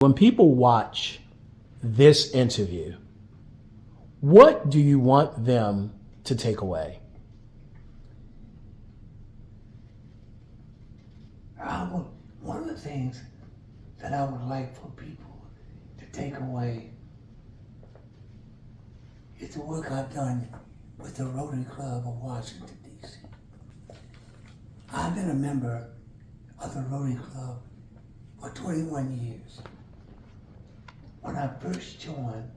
When people watch this interview, what do you want them to take away? One of the things that I would like for people to take away is the work I've done with the Rotary Club of Washington, D.C. I've been a member of the Rotary Club for 21 years. When I first joined,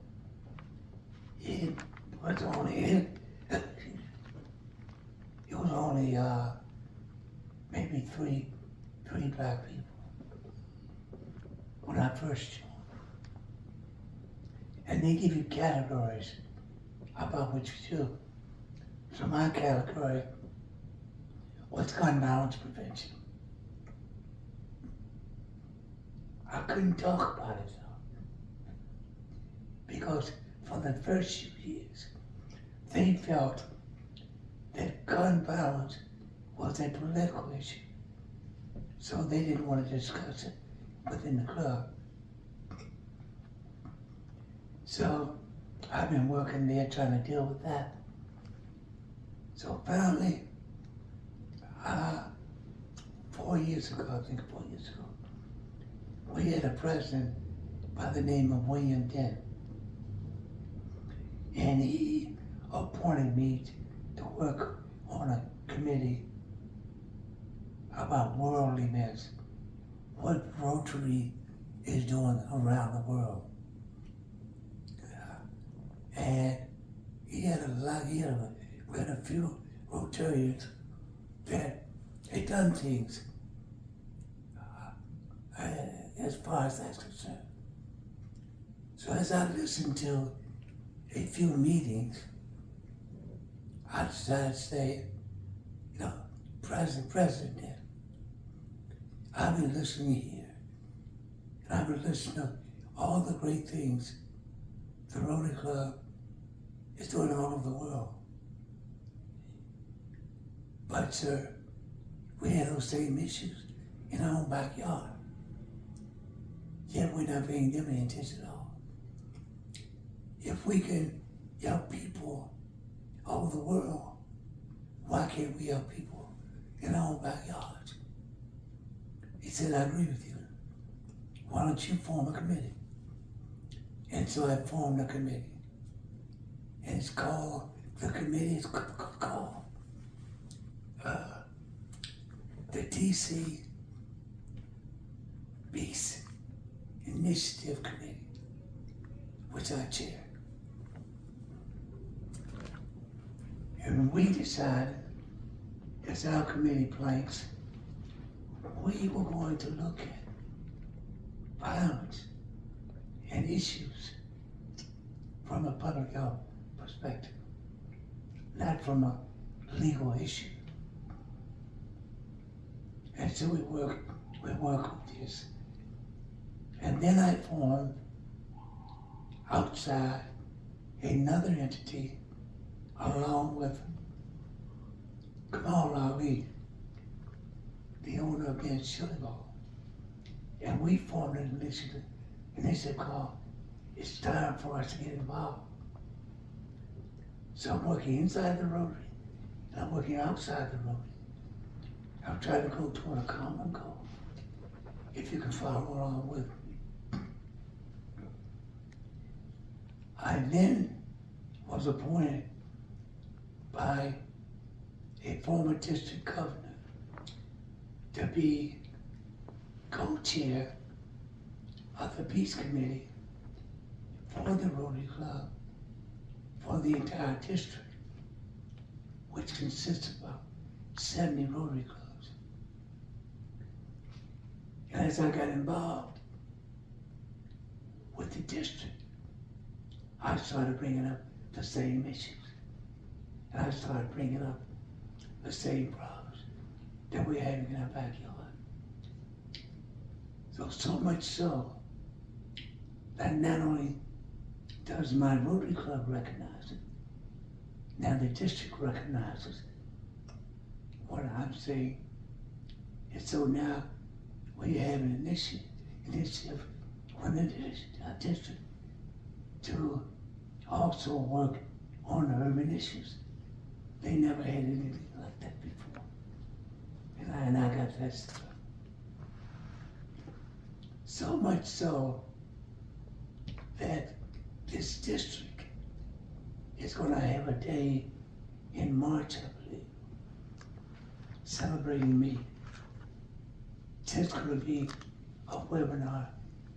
it was only maybe three black people when I first joined. And they give you categories about what you do. So my category was gun violence prevention. I couldn't talk about it though, because for the first few years, they felt that gun violence was a political issue. So they didn't want to discuss it within the club. So I've been working there trying to deal with that. So finally, 4 years ago, we had a president by the name of William Dent. And he appointed me to work on a committee about world events, what Rotary is doing around the world. And we had a few Rotarians that had done things as far as that's concerned. So as I listened to a few meetings, I decided to say, President, I've been listening here, and I've been listening to all the great things the Rotary Club is doing all over the world. But sir, we have those same issues in our own backyard. Yet we're not paying them any attention at all. If we can help people all over the world, why can't we help people in our own backyards? He said, I agree with you. Why don't you form a committee? And so I formed a committee. And it's called, the committee is called the DC Peace Initiative Committee, which I chair. And we decided, as our committee planks, we were going to look at violence and issues from a public health perspective, not from a legal issue. And so we work with this. And then I formed, outside, another entity along with Kamal Ali, the owner of Ben Chili Ball. And we formed an initiative called It's Time for Us to Get Involved. So I'm working inside the Rotary, and I'm working outside the Rotary. I'm trying to go toward a common goal, if you can follow along with me. I then was appointed by a former district governor to be co-chair of the Peace Committee for the Rotary Club for the entire district, which consists of about 70 Rotary Clubs. And as I got involved with the district, I started bringing up the same issues. And I started bringing up the same problems that we're having in our backyard. So much so that not only does my Rotary Club recognize it, now the district recognizes what I'm saying. And so now we have an initiative from the district to also work on the urban issues. They never had anything like that before. And I got that stuff. So much so that this district is going to have a day in March, I believe, celebrating me. It's going to be a webinar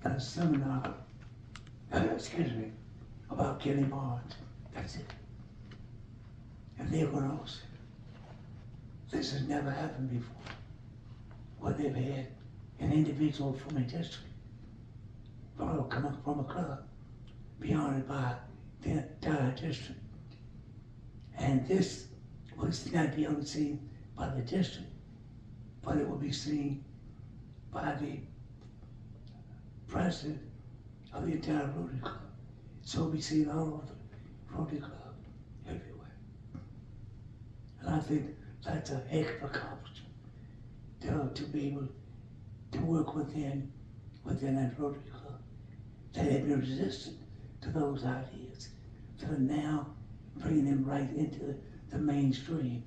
and a seminar, about Kenny Barnes. That's it. And they're going to host it. This has never happened before, where they've had an individual from a district, come up from a club, be honored by the entire district. And this will not be only seen by the district, but it will be seen by the president of the entire Rotary Club. So it'll be seen all over the Rotary Club, everywhere. And I think that's a heck of an accomplishment to be able to work within that Rotary Club that had been resistant to those ideas, that are now bringing them right into the mainstream.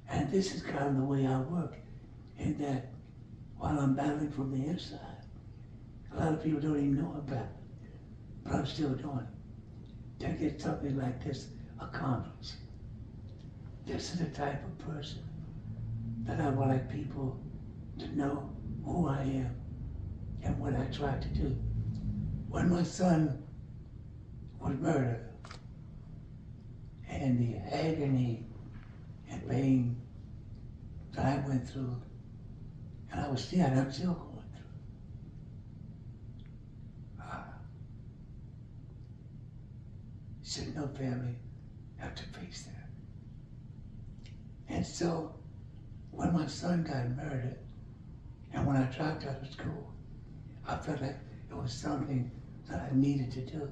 And this is kind of the way I work, in that while I'm battling from the inside, a lot of people don't even know about it, but I'm still doing it to get something like this accomplished. This is the type of person that I would like people to know who I am and what I try to do. When my son was murdered, and the agony and pain that I went through, and I'm still going through. Should no family have to face that. And so, when my son got murdered, and when I dropped out of school, I felt like it was something that I needed to do.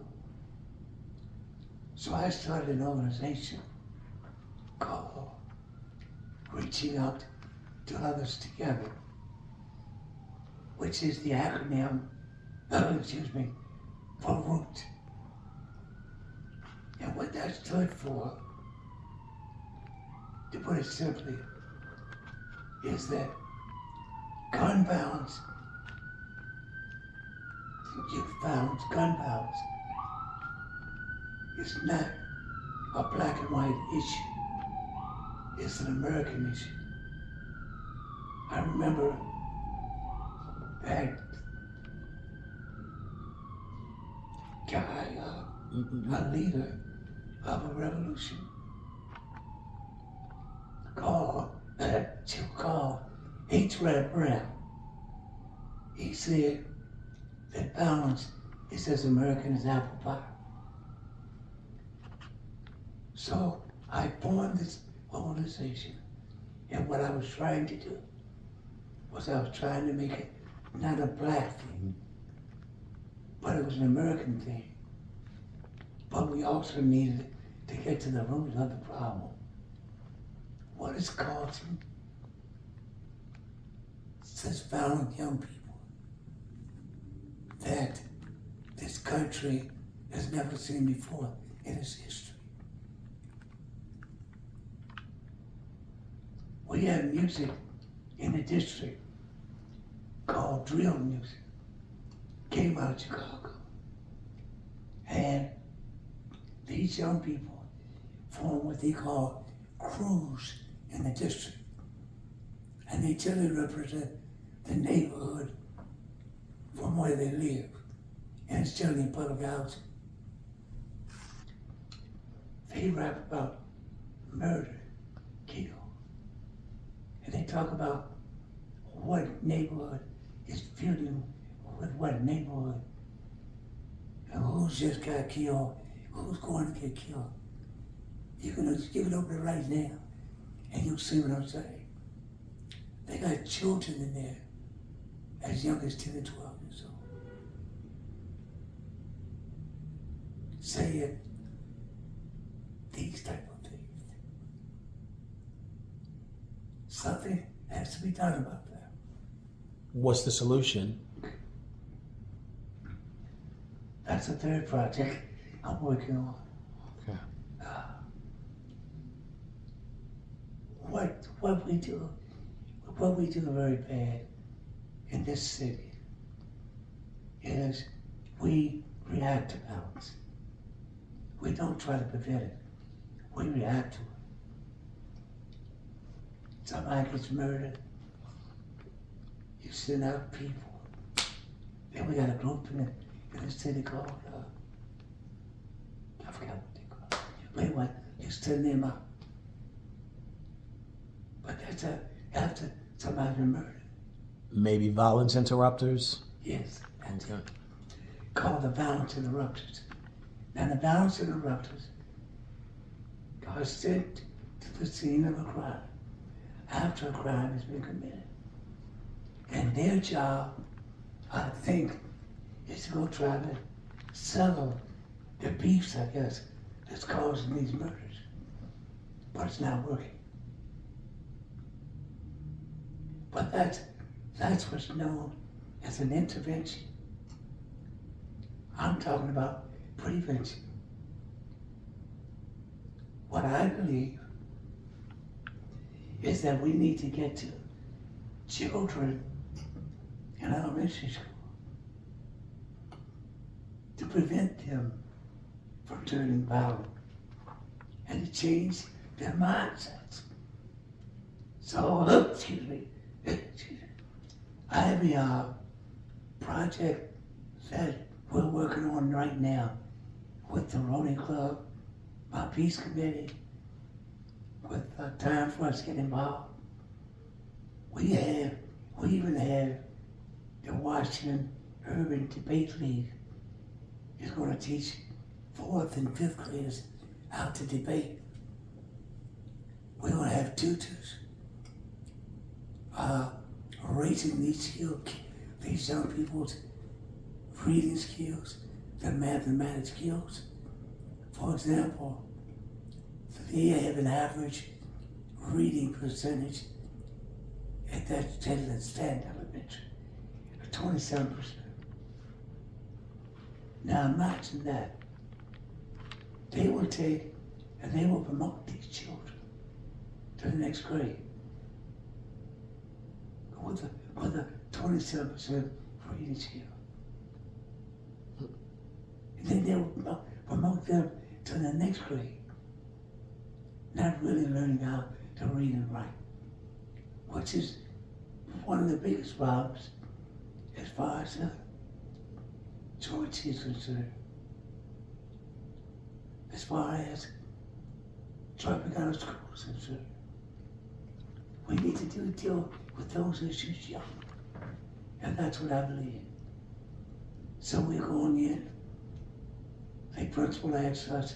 So I started an organization called Reaching Out to Others Together, which is the acronym, for ROOT. And what that stood for, to put it simply, is that gun violence, gun violence is not a black and white issue. It's an American issue. I remember that guy, a leader of a revolution called H. Red Brown. He said that violence is as American as apple pie. So I formed this organization, and what I was trying to do was I was trying to make it not a black thing, but it was an American thing. But we also needed to get to the root of the problem. What is causing such violent young people that this country has never seen before in its history? We have music in the district called drill music, came out of Chicago. And these young people form what they call crews in the district. And they generally represent the neighborhood from where they live. And it's generally in public housing. They rap about murder, kill. And they talk about what neighborhood is feuding with what neighborhood, and who's just got killed, who's going to get killed. You can just give it over right now, and you'll see what I'm saying. They got children in there as young as 10 and 12 years old, saying these type of things. Something has to be done about that. What's the solution? That's the third project I'm working on. Okay. What we do very bad in this city is we react to violence. We don't try to prevent it. We react to it. Somebody gets murdered, you send out people. Then we got a group in the city called, I forgot what they call it. But anyway, you send them out. But that's after somebody's been murdered. Maybe violence interrupters? Yes, that's Okay. called the violence interrupters. Now the violence interrupters are sent to the scene of a crime after a crime has been committed. And their job, I think, is to go try to settle the beefs, I guess, that's causing these murders. But it's not working. But that's what's known as an intervention. I'm talking about prevention. What I believe is that we need to get to children in elementary school to prevent them from turning violent and to change their mindsets. So, excuse me, I have a project that we're working on right now with the Rotary Club, my peace committee, with time for us to get involved. We even have the Washington Urban Debate League is going to teach 4th and 5th graders how to debate. We're going to have tutors raising these young people's reading skills, their mathematics skills. For example, they have an average reading percentage at that stand elementary of 27%. Now imagine that. They will take and they will promote these children to the next grade with a 27% reading skill. And then they will promote them to the next grade, not really learning how to read and write, which is one of the biggest problems as far as Georgia is concerned. As far as dropping out of school is concerned. We need to deal with those issues young. And that's what I believe. So we're going in. The principal asks us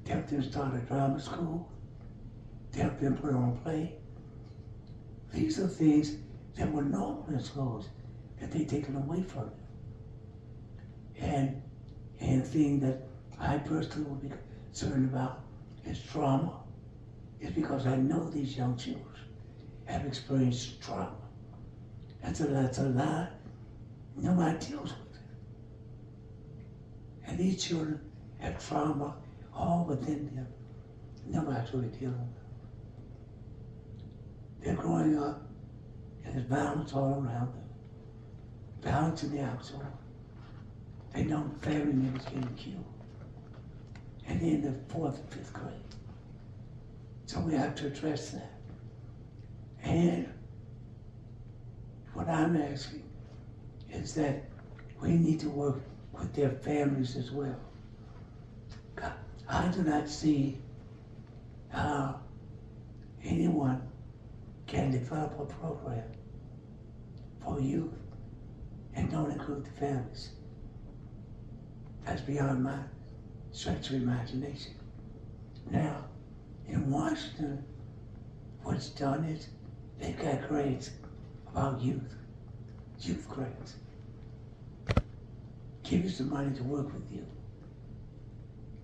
to help them start a drama school, to help them put on a play. These are things that were normal in schools that they've taken away from them. And the thing that I personally will be concerned about is trauma. It's because I know these young children have experienced trauma. That's a lot. Nobody deals with it. And these children have trauma all within them. Nobody's really dealing with it. They're growing up and there's violence all around them. Violence in the household. They know family members getting killed. And they're in the 4th and 5th grade. So we have to address that. And what I'm asking is that we need to work with their families as well. I do not see how anyone can develop a program for youth and don't include the families. That's beyond my stretch of imagination. Now, in Washington, what's done is they've got grants about youth grants. Give you some money to work with you.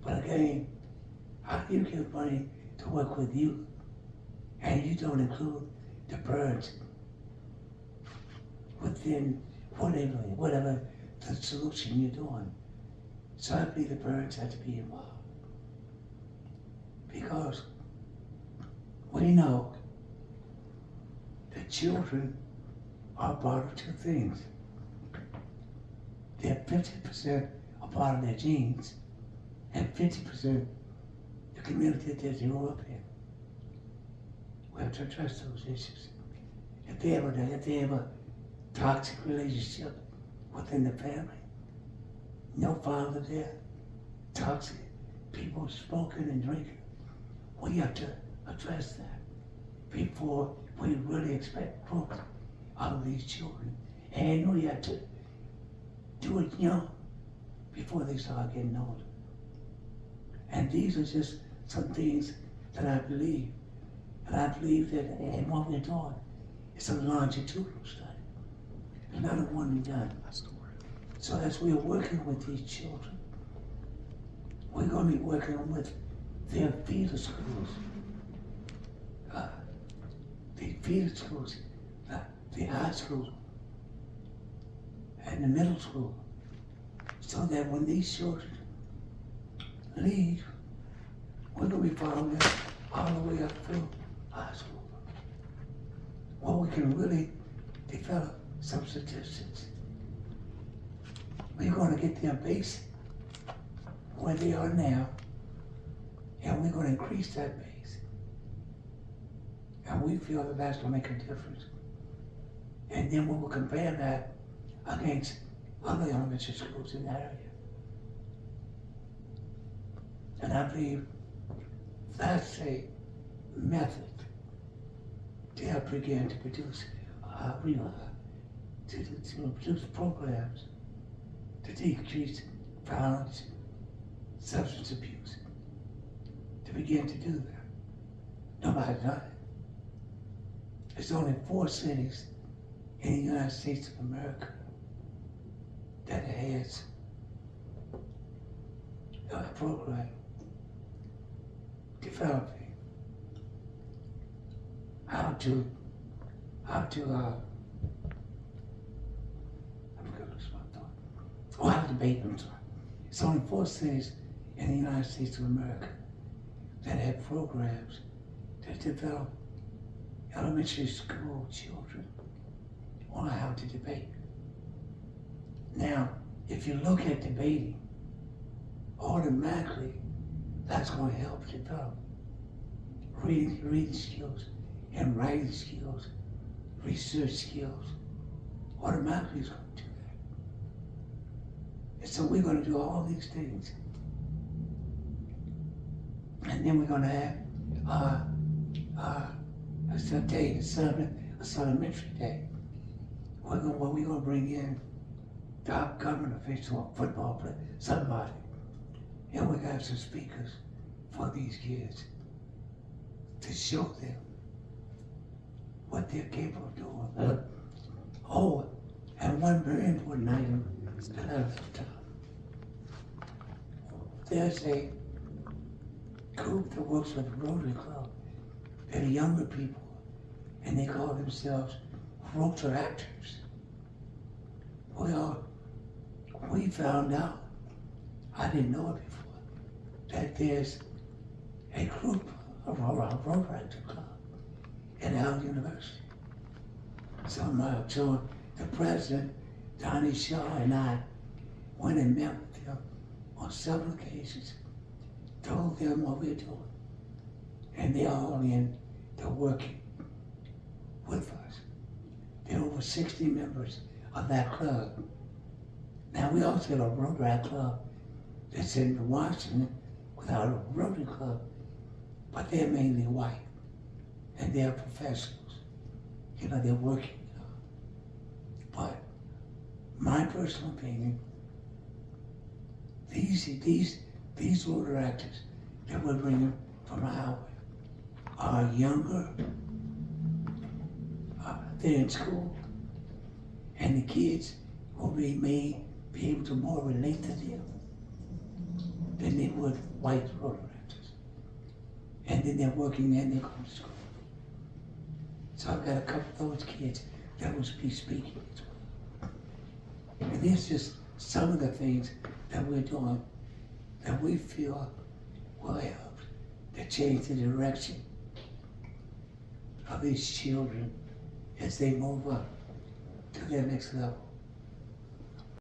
But again, how do you give money to work with you and you don't include the parents within whatever the solution you're doing? So I believe the parents have to be involved. Because we know that children are part of two things. They're 50% a part of their genes and 50% the community that they grew up in. We have to address those issues. If they have a toxic relationship within the family, no father there, toxic people smoking and drinking, we have to address that before we really expect growth out of these children. And we have to do it young before they start getting older. And these are just some things that I believe. And I believe that in what we're doing, it's a longitudinal study. It's not a one and done. So as we're working with these children, we're going to be working with their feeder schools. The feeder schools, the high school, and the middle school. So that when these children leave, we're going to be following them all the way up through high school. Well, we can really develop some statistics. We're going to get them base where they are now, and we're going to increase that base. And we feel that that's going to make a difference. And then we will compare that against other elementary schools in that area. And I believe that's a method to help begin to produce to produce programs to decrease violence, substance abuse, to begin to do that. Nobody's done it. There's only 4 cities in the United States of America that has a program developing how to debate, I'm sorry. It's only 4 cities in the United States of America that have programs that develop elementary school children on how to debate. Now, if you look at debating, automatically that's going to help develop reading skills and writing skills, research skills. Automatically it's going to do that. And so we're going to do all these things. And then we're going to have a day, a elementary day. We're going to bring in top government official, football player, somebody. And we got some speakers for these kids to show them what they're capable of doing. Oh, and one very important item that I left out. There's a group that works with the Rotary Club. They're younger people, and they call themselves Rotary actors. Well, we found out, I didn't know it before, that there's a group of Rotary Club at Howard University. So the president, Donnie Shaw, and I went and met with them on several occasions, told them what we're doing, and they're all in, they're working with us. There are over 60 members of that club. Now we also have a Rotary Club that's in Washington without a Rotary Club, but they're mainly white, and they're professionals. You know, they're working. But my personal opinion, these Rotary actors that we're bringing from Howard are younger, they're in school, and the kids will be able to more relate to them than they would white Rotary actors. And then they're working and they're going to school. So I've got a couple of those kids that will be speaking as well. And there's just some of the things that we're doing, that we feel will help to change the direction of these children as they move up to their next level.